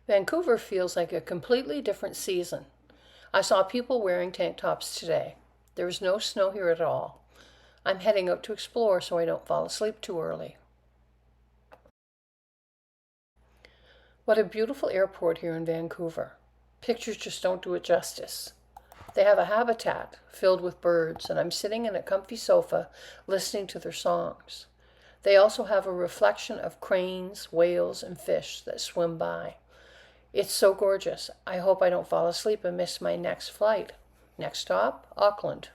Vancouver feels like a completely different season. I saw people wearing tank tops today. There is no snow here at all. I'm heading out to explore so I don't fall asleep too early. What a beautiful airport here in Vancouver. Pictures just don't do it justice. They have a habitat filled with birds, and I'm sitting in a comfy sofa listening to their songs. They also have a reflection of cranes, whales, and fish that swim by. It's so gorgeous. I hope I don't fall asleep and miss my next flight. Next stop, Auckland.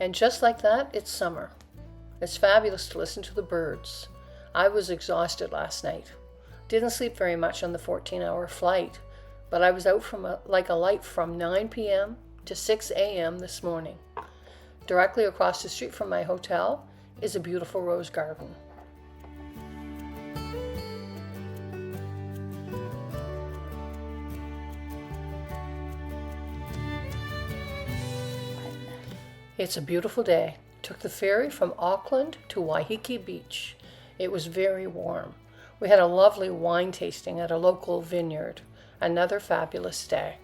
And just like that, it's summer. It's fabulous to listen to the birds. I was exhausted last night. Didn't sleep very much on the 14-hour flight, but I was out like a light from 9 p.m. to 6 a.m. this morning. Directly across the street from my hotel is a beautiful rose garden. It's a beautiful day. Took the ferry from Auckland to Waiheke Beach. It was very warm. We had a lovely wine tasting at a local vineyard. Another fabulous day.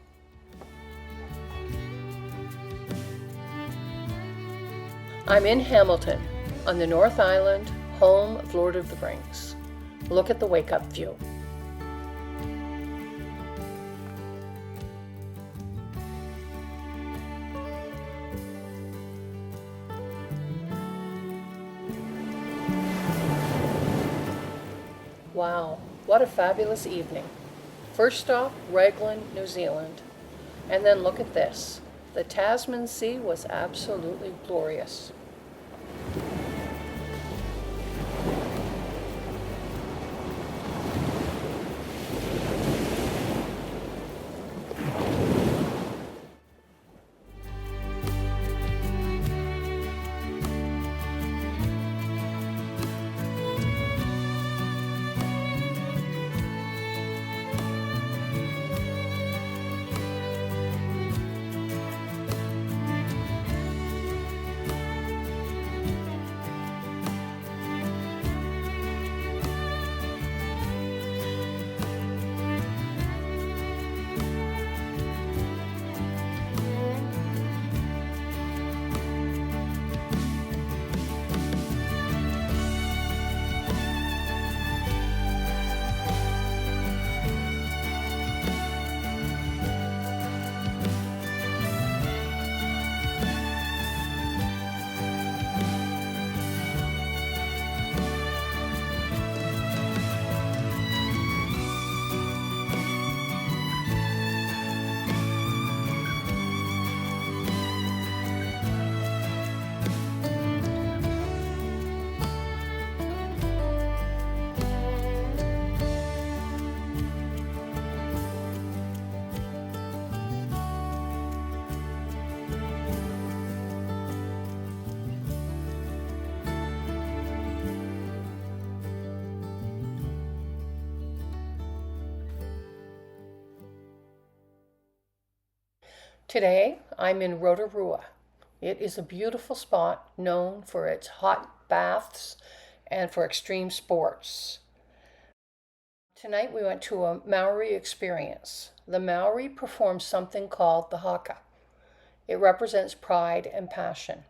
I'm in Hamilton, on the North Island, home of Lord of the Rings. Look at the wake-up view. Wow, what a fabulous evening. First stop, Raglan, New Zealand. And then look at this. The Tasman Sea was absolutely glorious. Today, I'm in Rotorua. It is a beautiful spot known for its hot baths and for extreme sports. Tonight we went to a Maori experience. The Maori perform something called the haka. It represents pride and passion.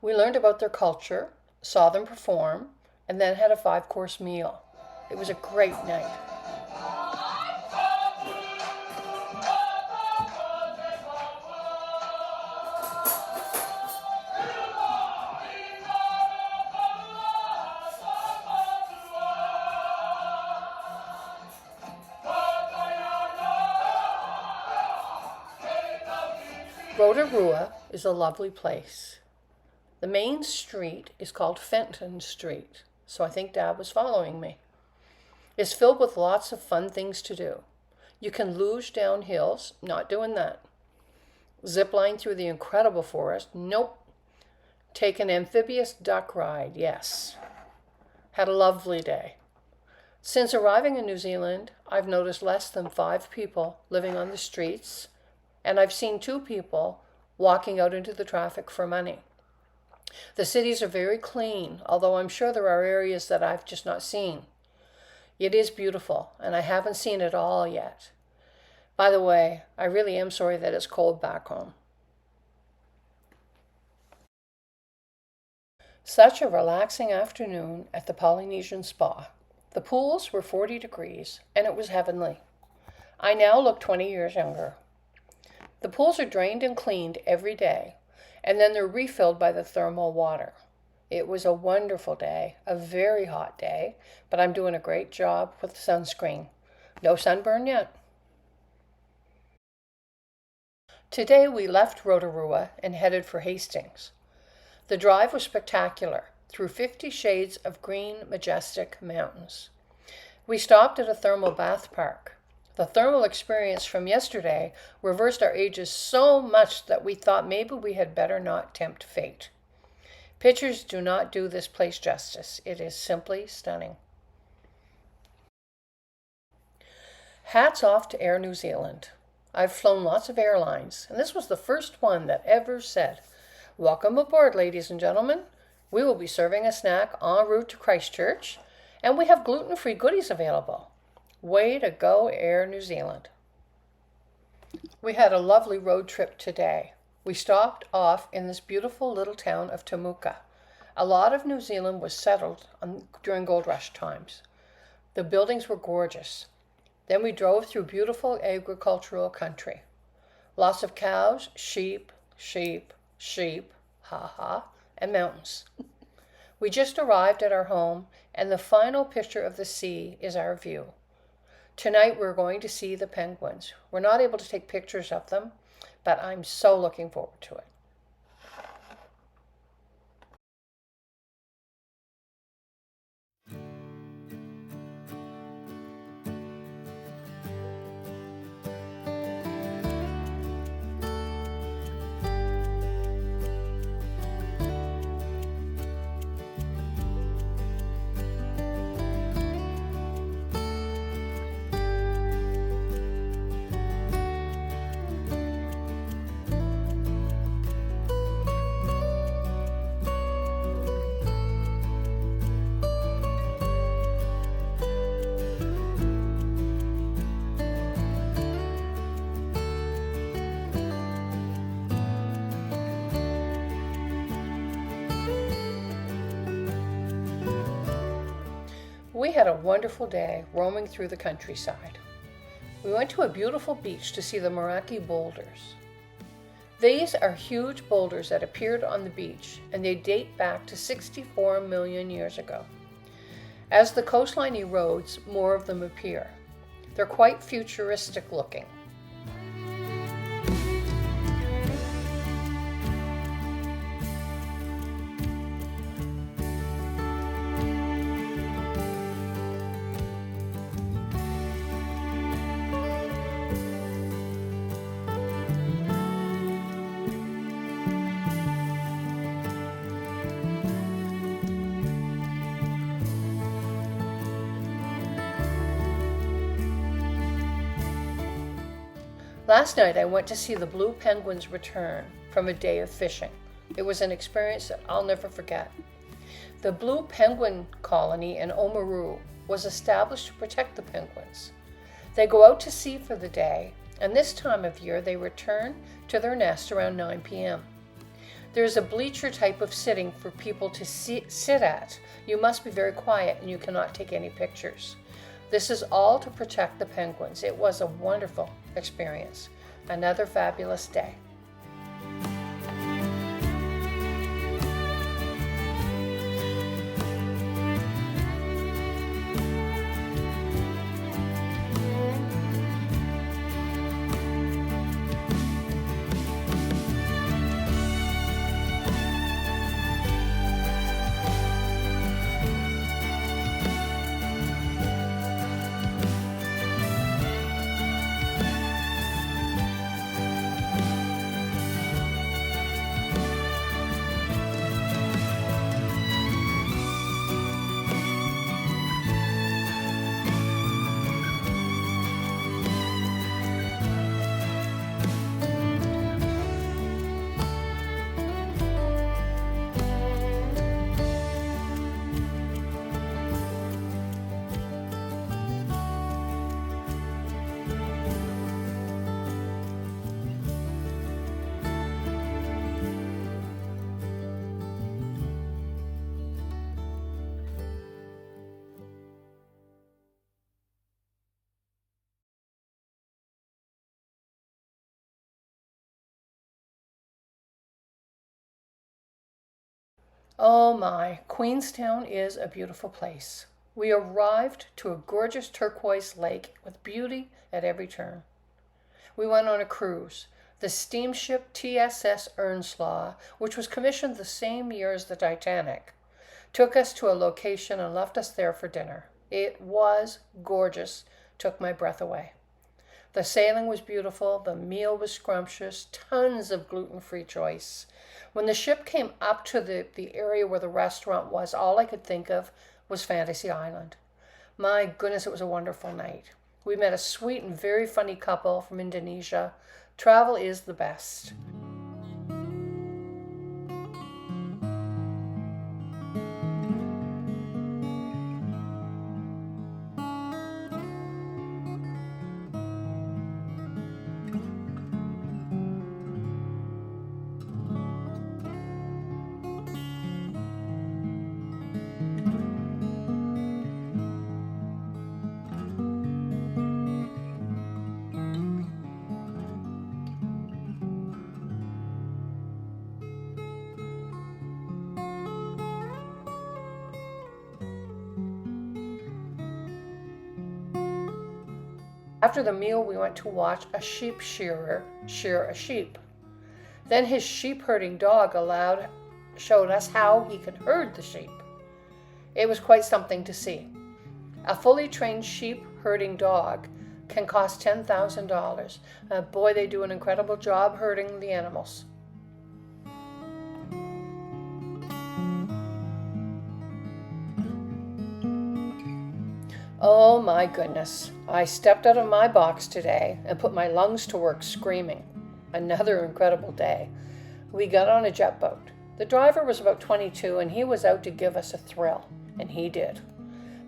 We learned about their culture, saw them perform, and then had a 5-course meal. It was a great night. Rotorua is a lovely place. The main street is called Fenton Street, so I think Dad was following me. It's filled with lots of fun things to do. You can luge down hills, not doing that. Zip line through the incredible forest, nope. Take an amphibious duck ride, yes. Had a lovely day. Since arriving in New Zealand, I've noticed less than 5 people living on the streets, and I've seen 2 people walking out into the traffic for money. The cities are very clean, although I'm sure there are areas that I've just not seen. It is beautiful, and I haven't seen it all yet. By the way, I really am sorry that it's cold back home. Such a relaxing afternoon at the Polynesian Spa. The pools were 40 degrees, and it was heavenly. I now look 20 years younger. The pools are drained and cleaned every day, and then they're refilled by the thermal water. It was a wonderful day, a very hot day, but I'm doing a great job with sunscreen. No sunburn yet. Today we left Rotorua and headed for Hastings. The drive was spectacular, through 50 shades of green, majestic mountains. We stopped at a thermal bath park. The thermal experience from yesterday reversed our ages so much that we thought maybe we had better not tempt fate. Pictures do not do this place justice. It is simply stunning. Hats off to Air New Zealand. I've flown lots of airlines, and this was the first one that ever said, "Welcome aboard, ladies and gentlemen. We will be serving a snack en route to Christchurch, and we have gluten-free goodies available." Way to go, Air New Zealand. We had a lovely road trip today. We stopped off in this beautiful little town of Temuka. A lot of New Zealand was settled during gold rush times. The buildings were gorgeous. Then we drove through beautiful agricultural country. Lots of cows, sheep, and mountains. We just arrived at our home, and the final picture of the sea is our view. Tonight we're going to see the penguins. We're not able to take pictures of them, but I'm so looking forward to it. We had a wonderful day roaming through the countryside. We went to a beautiful beach to see the Meraki boulders. These are huge boulders that appeared on the beach, and they date back to 64 million years ago. As the coastline erodes, more of them appear. They're quite futuristic looking. Last night I went to see the blue penguins return from a day of fishing. It was an experience that I'll never forget. The blue penguin colony in Oamaru was established to protect the penguins. They go out to sea for the day, and this time of year they return to their nest around 9 p.m. There is a bleacher type of sitting for people to sit at. You must be very quiet and you cannot take any pictures. This is all to protect the penguins. It was a wonderful experience. Another fabulous day. Oh my, Queenstown is a beautiful place. We arrived to a gorgeous turquoise lake with beauty at every turn. We went on a cruise, the steamship TSS Earnslaw, which was commissioned the same year as the Titanic, took us to a location and left us there for dinner. It was gorgeous, took my breath away. The sailing was beautiful, the meal was scrumptious, tons of gluten-free choice. When the ship came up to the area where the restaurant was, all I could think of was Fantasy Island. My goodness, it was a wonderful night. We met a sweet and very funny couple from Indonesia. Travel is the best. After the meal, we went to watch a sheep shearer shear a sheep. Then his sheep herding dog showed us how he could herd the sheep. It was quite something to see. A fully trained sheep herding dog can cost $10,000. Boy, they do an incredible job herding the animals. Oh my goodness. I stepped out of my box today and put my lungs to work screaming. Another incredible day. We got on a jet boat. The driver was about 22 and he was out to give us a thrill, and he did.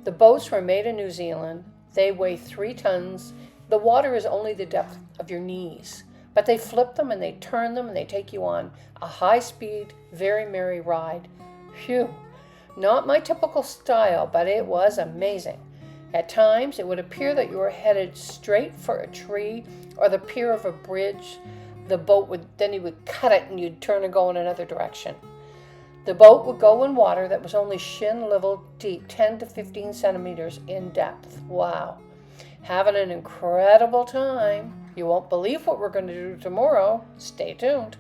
The boats were made in New Zealand. They weigh 3 tons. The water is only the depth of your knees, but they flip them and they turn them and they take you on a high-speed, very merry ride. Phew, not my typical style, but it was amazing. At times, it would appear that you were headed straight for a tree or the pier of a bridge. The boat you would cut it and you'd turn and go in another direction. The boat would go in water that was only shin level deep, 10 to 15 centimeters in depth. Wow. Having an incredible time. You won't believe what we're going to do tomorrow. Stay tuned.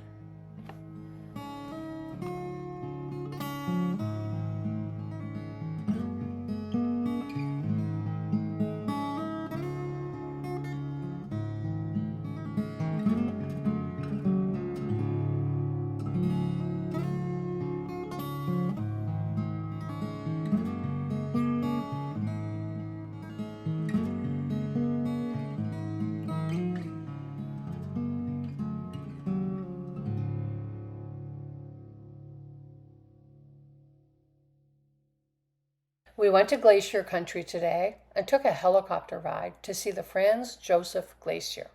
We went to Glacier Country today and took a helicopter ride to see the Franz Josef Glacier.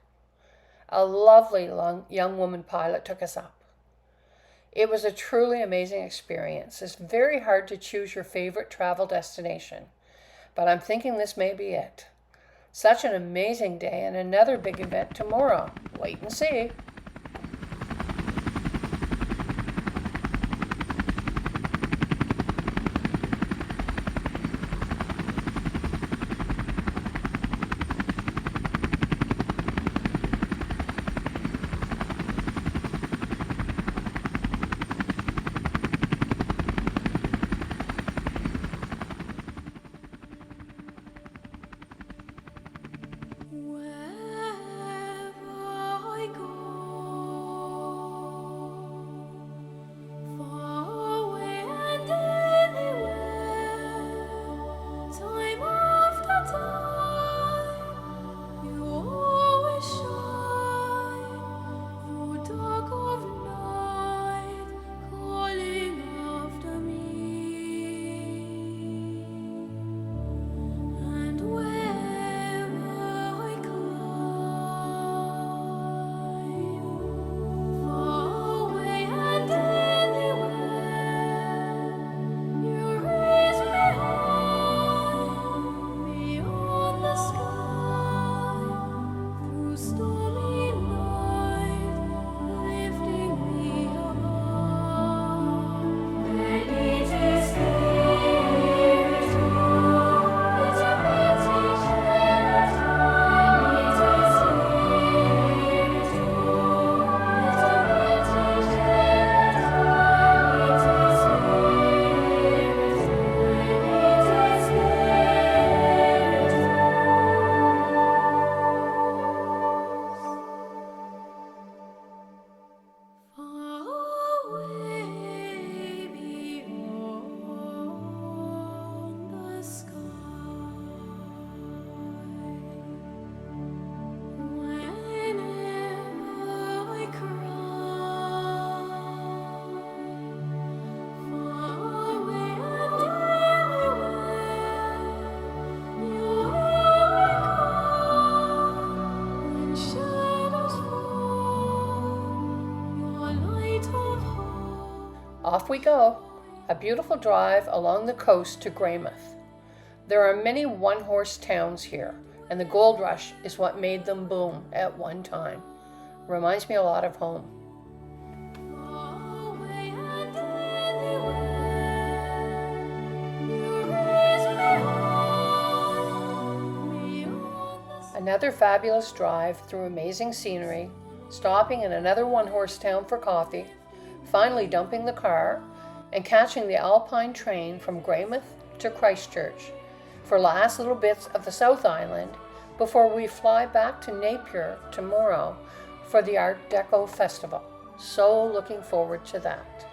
A lovely young woman pilot took us up. It was a truly amazing experience. It's very hard to choose your favorite travel destination, but I'm thinking this may be it. Such an amazing day and another big event tomorrow. Wait and see. Wherever I go. Off we go, a beautiful drive along the coast to Greymouth. There are many one-horse towns here, and the gold rush is what made them boom at one time. Reminds me a lot of home. Another fabulous drive through amazing scenery, stopping in another one-horse town for coffee, finally dumping the car, and catching the Alpine train from Greymouth to Christchurch for last little bits of the South Island before we fly back to Napier tomorrow for the Art Deco Festival. So looking forward to that.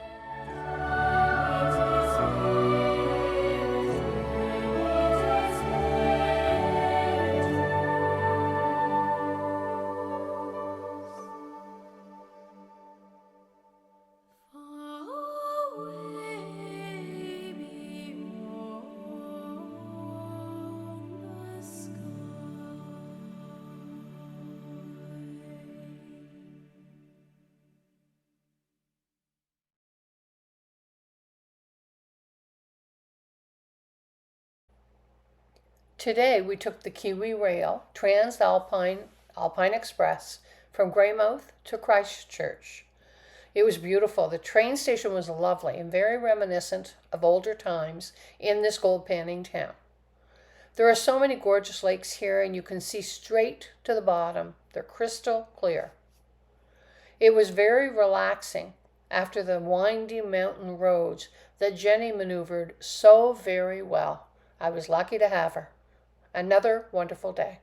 Today we took the Kiwi Rail Transalpine Alpine Express from Greymouth to Christchurch. It was beautiful. The train station was lovely and very reminiscent of older times in this gold panning town. There are so many gorgeous lakes here, and you can see straight to the bottom. They're crystal clear. It was very relaxing after the windy mountain roads that Jenny maneuvered so very well. I was lucky to have her. Another wonderful day.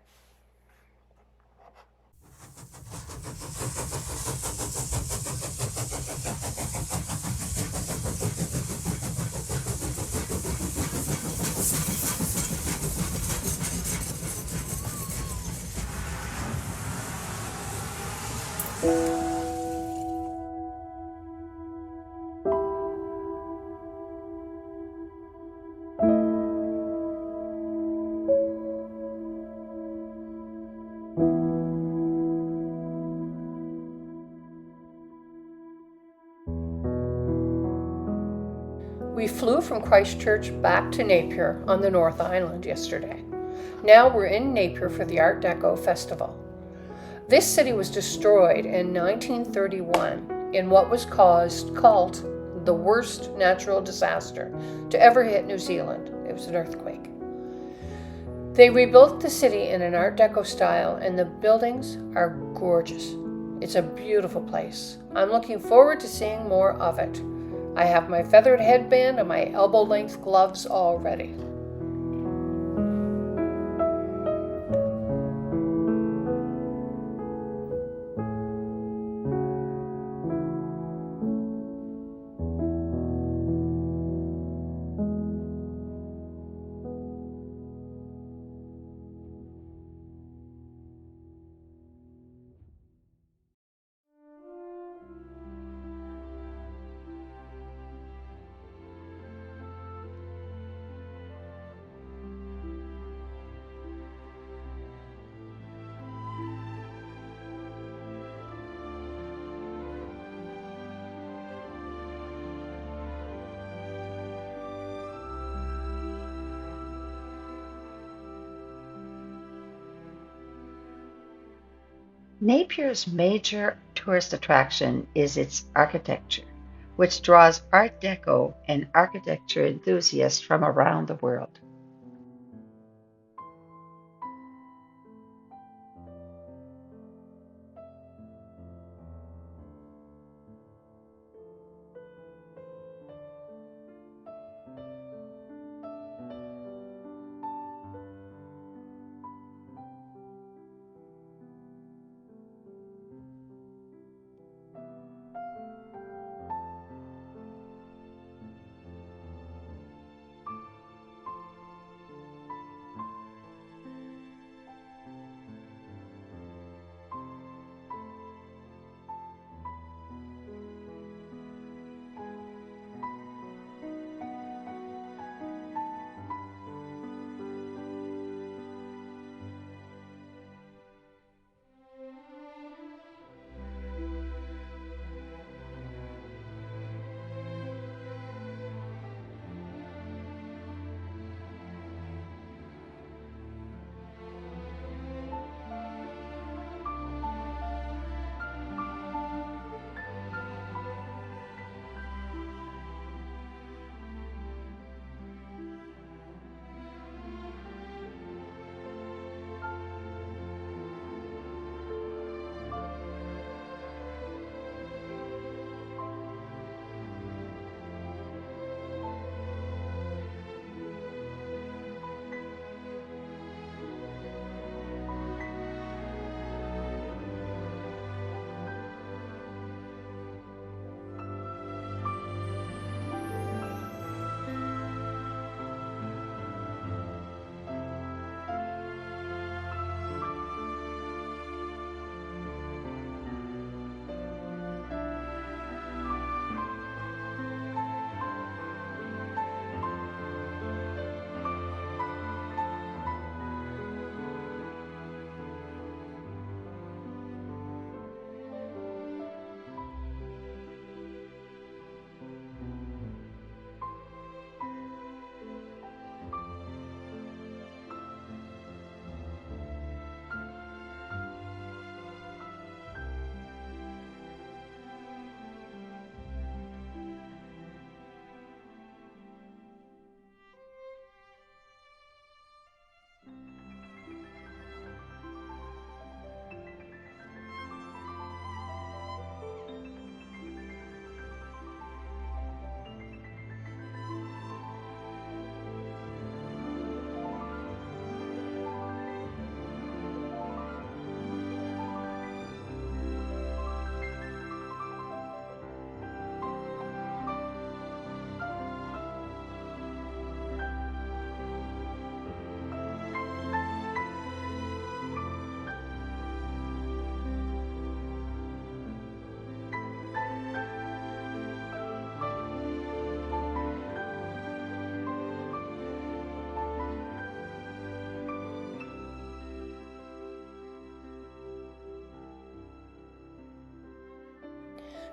We flew from Christchurch back to Napier on the North Island yesterday. Now we're in Napier for the Art Deco Festival. This city was destroyed in 1931 in what was called the worst natural disaster to ever hit New Zealand. It was an earthquake. They rebuilt the city in an Art Deco style, and the buildings are gorgeous. It's a beautiful place. I'm looking forward to seeing more of it. I have my feathered headband and my elbow-length gloves all ready. Napier's major tourist attraction is its architecture, which draws Art Deco and architecture enthusiasts from around the world.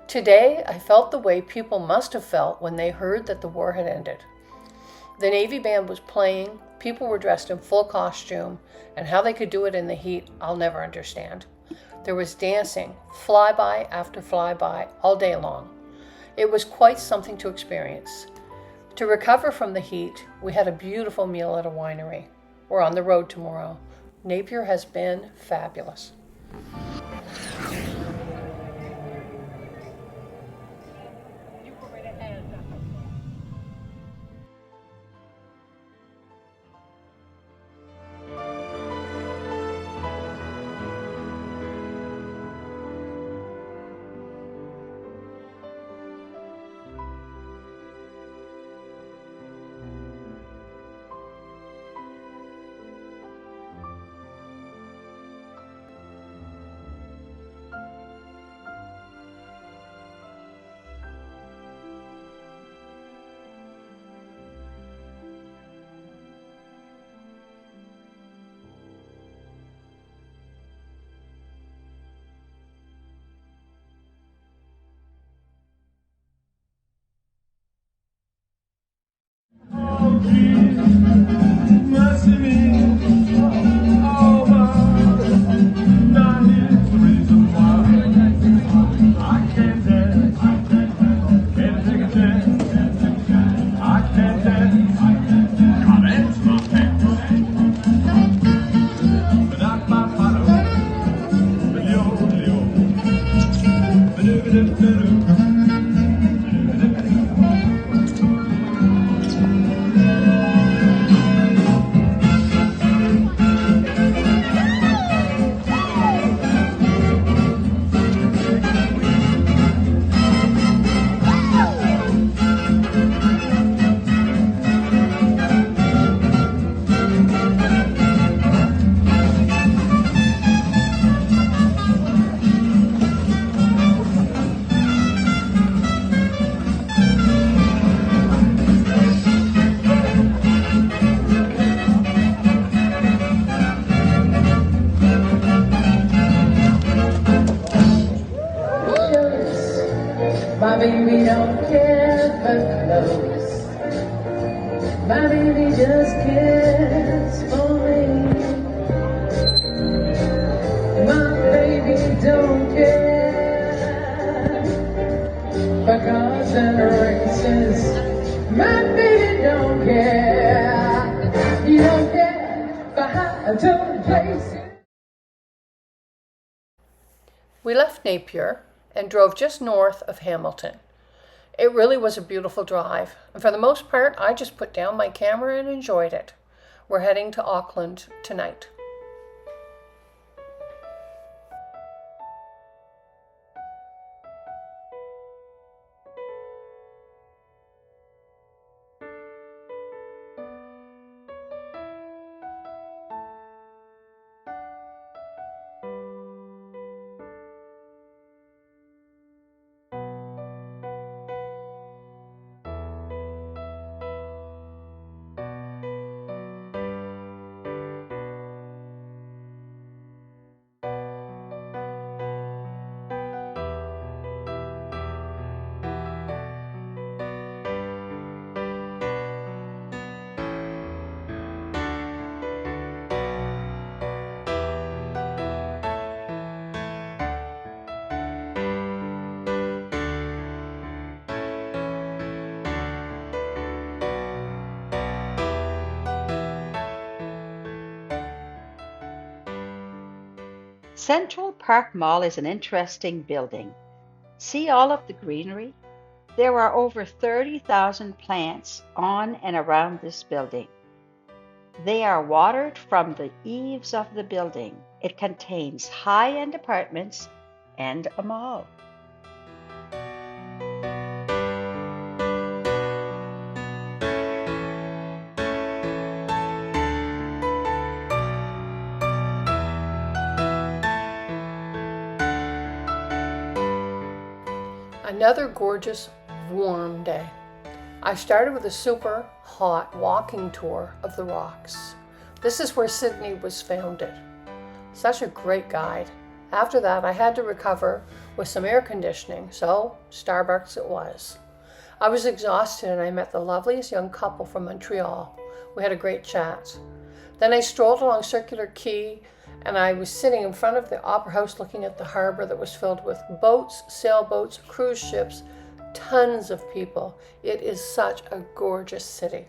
Today, I felt the way people must have felt when they heard that the war had ended. The Navy band was playing, people were dressed in full costume, and how they could do it in the heat, I'll never understand. There was dancing, flyby after flyby, all day long. It was quite something to experience. To recover from the heat, we had a beautiful meal at a winery. We're on the road tomorrow. Napier has been fabulous. My baby don't care for clothes. My baby just cares for me. My baby don't care for cars and races. My baby don't care. He don't care for how to places. We left Napier and drove just north of Hamilton. It really was a beautiful drive, and for the most part, I just put down my camera and enjoyed it. We're heading to Auckland tonight. Central Park Mall is an interesting building. See all of the greenery? There are over 30,000 plants on and around this building. They are watered from the eaves of the building. It contains high-end apartments and a mall. Another gorgeous, warm day. I started with a super hot walking tour of the rocks. This is where Sydney was founded. Such a great guide. After that, I had to recover with some air conditioning, so Starbucks it was. I was exhausted and I met the loveliest young couple from Montreal. We had a great chat. Then I strolled along Circular Quay and I was sitting in front of the Opera House looking at the harbor that was filled with boats, sailboats, cruise ships, tons of people. It is such a gorgeous city.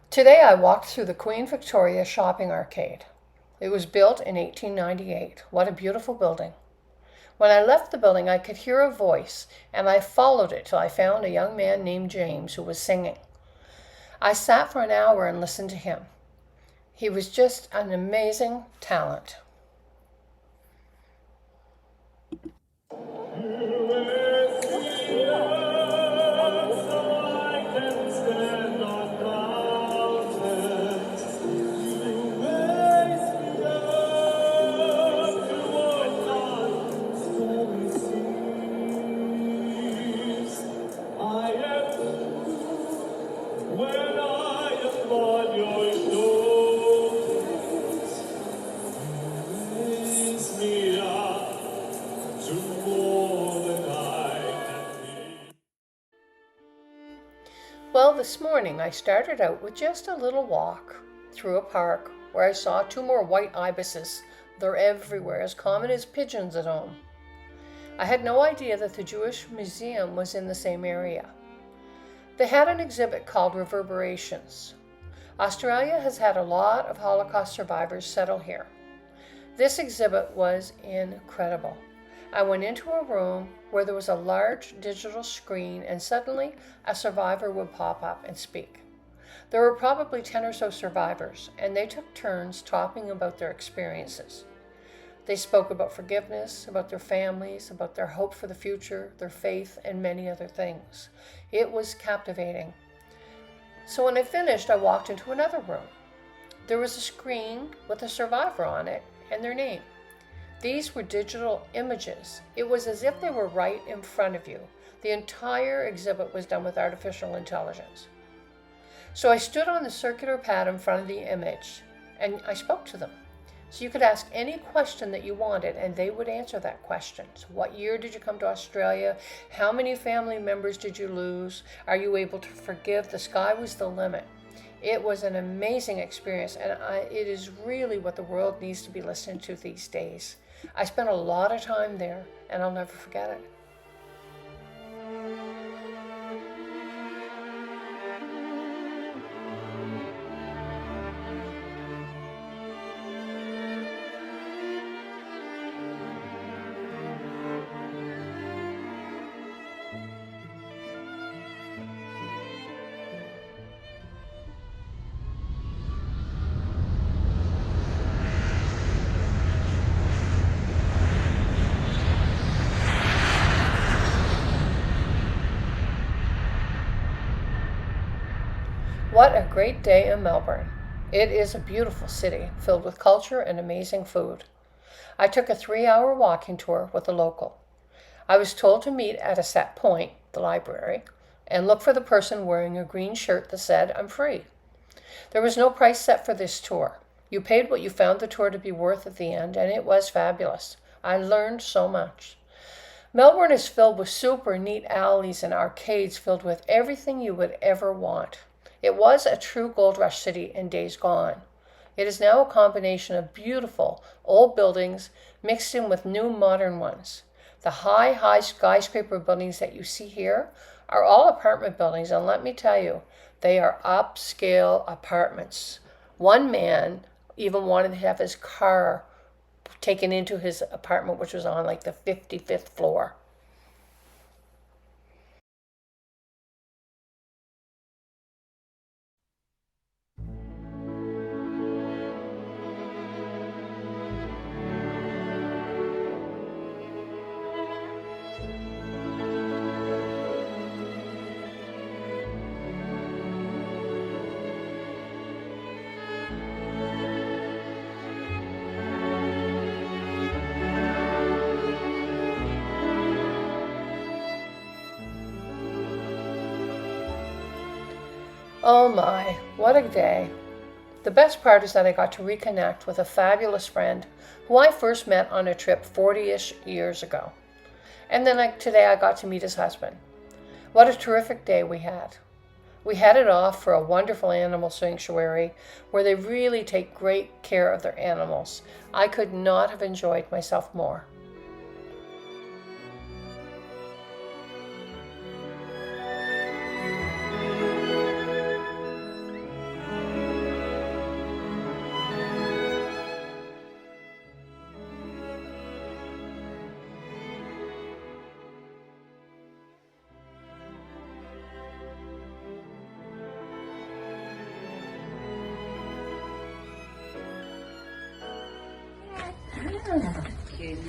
Today I walked through the Queen Victoria Shopping Arcade. It was built in 1898. What a beautiful building. When I left the building, I could hear a voice, and I followed it till I found a young man named James who was singing. I sat for an hour and listened to him. He was just an amazing talent. Well, this morning I started out with just a little walk through a park where I saw two more white ibises. They're everywhere, as common as pigeons at home. I had no idea that the Jewish Museum was in the same area. They had an exhibit called Reverberations. Australia has had a lot of Holocaust survivors settle here. This exhibit was incredible. I went into a room where there was a large digital screen and suddenly a survivor would pop up and speak. There were probably 10 or so survivors, and they took turns talking about their experiences. They spoke about forgiveness, about their families, about their hope for the future, their faith, and many other things. It was captivating. So when I finished, I walked into another room. There was a screen with a survivor on it and their name. These were digital images. It was as if they were right in front of you. The entire exhibit was done with artificial intelligence. So I stood on the circular pad in front of the image and I spoke to them. So you could ask any question that you wanted and they would answer that question. So what year did you come to Australia? How many family members did you lose? Are you able to forgive? The sky was the limit. It was an amazing experience, and it is really what the world needs to be listening to these days. I spent a lot of time there, and I'll never forget it. What a great day in Melbourne. It is a beautiful city filled with culture and amazing food. I took a 3-hour walking tour with a local. I was told to meet at a set point, the library, and look for the person wearing a green shirt that said, "I'm free." There was no price set for this tour. You paid what you found the tour to be worth at the end, and it was fabulous. I learned so much. Melbourne is filled with super neat alleys and arcades filled with everything you would ever want. It was a true gold rush city in days gone. It is now a combination of beautiful old buildings mixed in with new modern ones. The high skyscraper buildings that you see here are all apartment buildings, and let me tell you, they are upscale apartments. One man even wanted to have his car taken into his apartment, which was on like the 55th floor. Oh my, what a day. The best part is that I got to reconnect with a fabulous friend who I first met on a trip 40-ish years ago. And then today I got to meet his husband. What a terrific day we had. We headed off for a wonderful animal sanctuary where they really take great care of their animals. I could not have enjoyed myself more.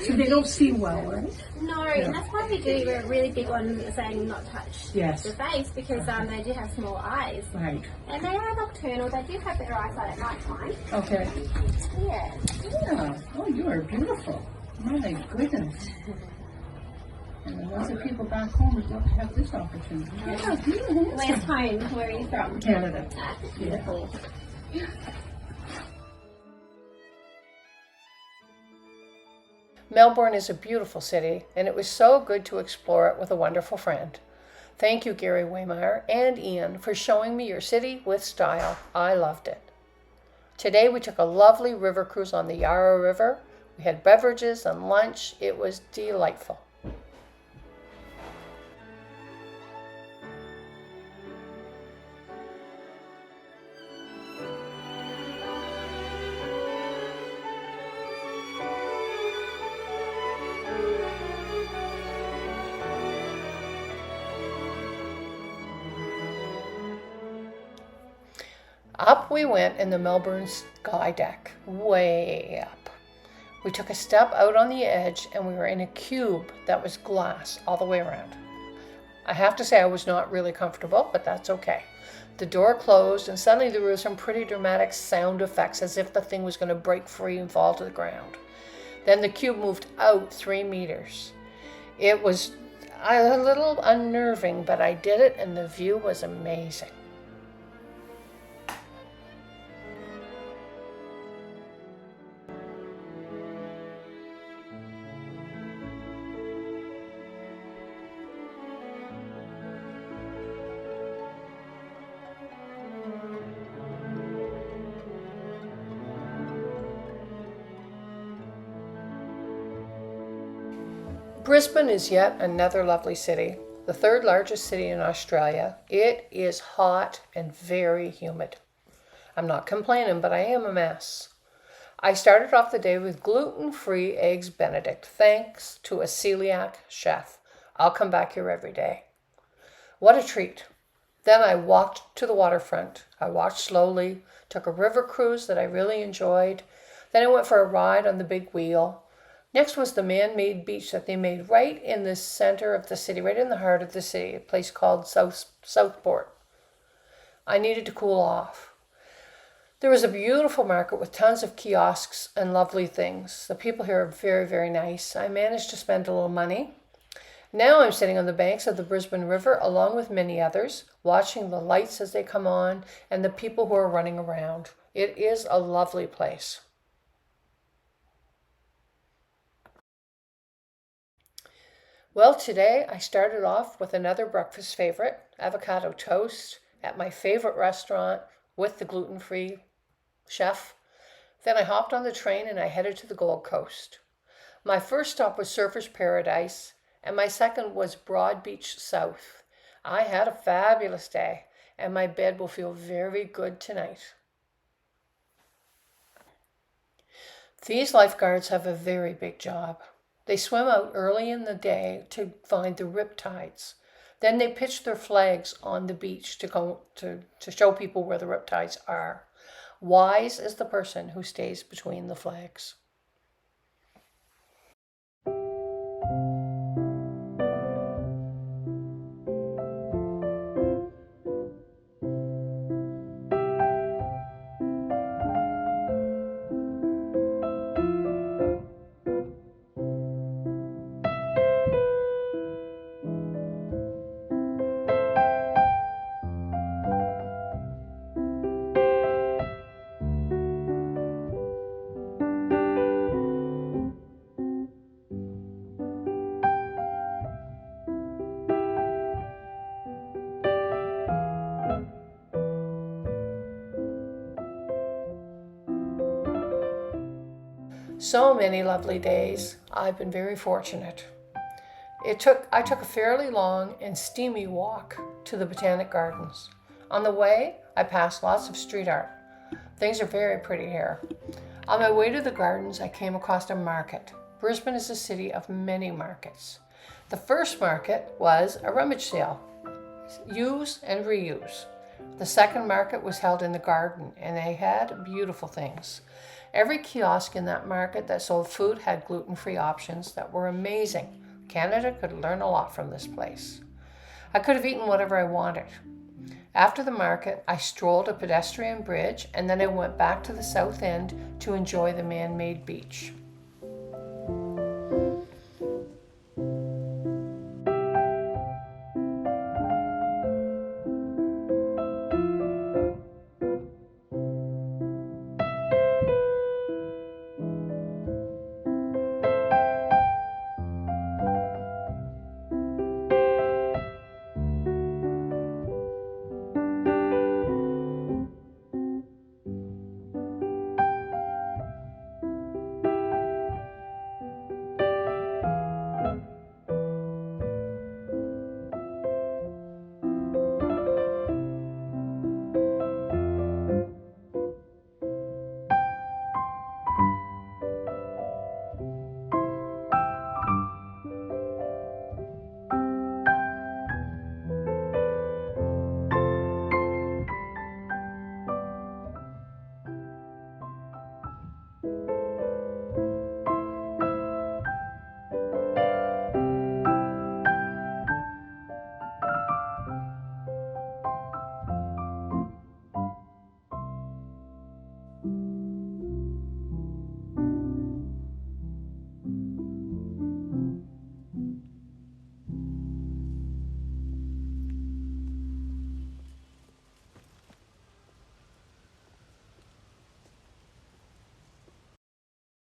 So they don't see well, right? No, and that's why we're really big on saying not touch Yes. the face because they do have small eyes. Right. And they are nocturnal, they do have better eyesight at night time. Okay. Yeah. Yeah. Oh, you are beautiful. My goodness. And lots of people back home would love to have this opportunity. Yeah, beautiful. Where's home? Where are you from? Canada. Beautiful. Melbourne is a beautiful city, and it was so good to explore it with a wonderful friend. Thank you, Gary Waymeyer and Ian, for showing me your city with style. I loved it. Today we took a lovely river cruise on the Yarra River. We had beverages and lunch. It was delightful. Up we went in the Melbourne sky deck, way up. We took a step out on the edge and we were in a cube that was glass all the way around. I have to say I was not really comfortable, but that's okay. The door closed and suddenly there were some pretty dramatic sound effects as if the thing was going to break free and fall to the ground. Then the cube moved out 3 meters. It was a little unnerving, but I did it and the view was amazing. Brisbane is yet another lovely city, the third largest city in Australia. It is hot and very humid. I'm not complaining, but I am a mess. I started off the day with gluten-free eggs Benedict, thanks to a celiac chef. I'll come back here every day. What a treat. Then I walked to the waterfront. I walked slowly, took a river cruise that I really enjoyed. Then I went for a ride on the big wheel. Next was the man-made beach that they made right in the center of the city, right in the heart of the city, a place called Southport. I needed to cool off. There was a beautiful market with tons of kiosks and lovely things. The people here are very, very nice. I managed to spend a little money. Now I'm sitting on the banks of the Brisbane River along with many others, watching the lights as they come on and the people who are running around. It is a lovely place. Well, today I started off with another breakfast favorite, avocado toast at my favorite restaurant with the gluten-free chef. Then I hopped on the train and I headed to the Gold Coast. My first stop was Surfers Paradise and my second was Broad Beach South. I had a fabulous day and my bed will feel very good tonight. These lifeguards have a very big job. They swim out early in the day to find the riptides. Then they pitch their flags on the beach to show people where the riptides are. Wise is the person who stays between the flags. So many lovely days. I've been very fortunate. I took a fairly long and steamy walk to the Botanic Gardens. On the way, I passed lots of street art. Things are very pretty here. On my way to the gardens, I came across a market. Brisbane is a city of many markets. The first market was a rummage sale, use and reuse. The second market was held in the garden, and they had beautiful things. Every kiosk in that market that sold food had gluten-free options that were amazing. Canada could learn a lot from this place. I could have eaten whatever I wanted. After the market, I strolled a pedestrian bridge, and then I went back to the south end to enjoy the man-made beach.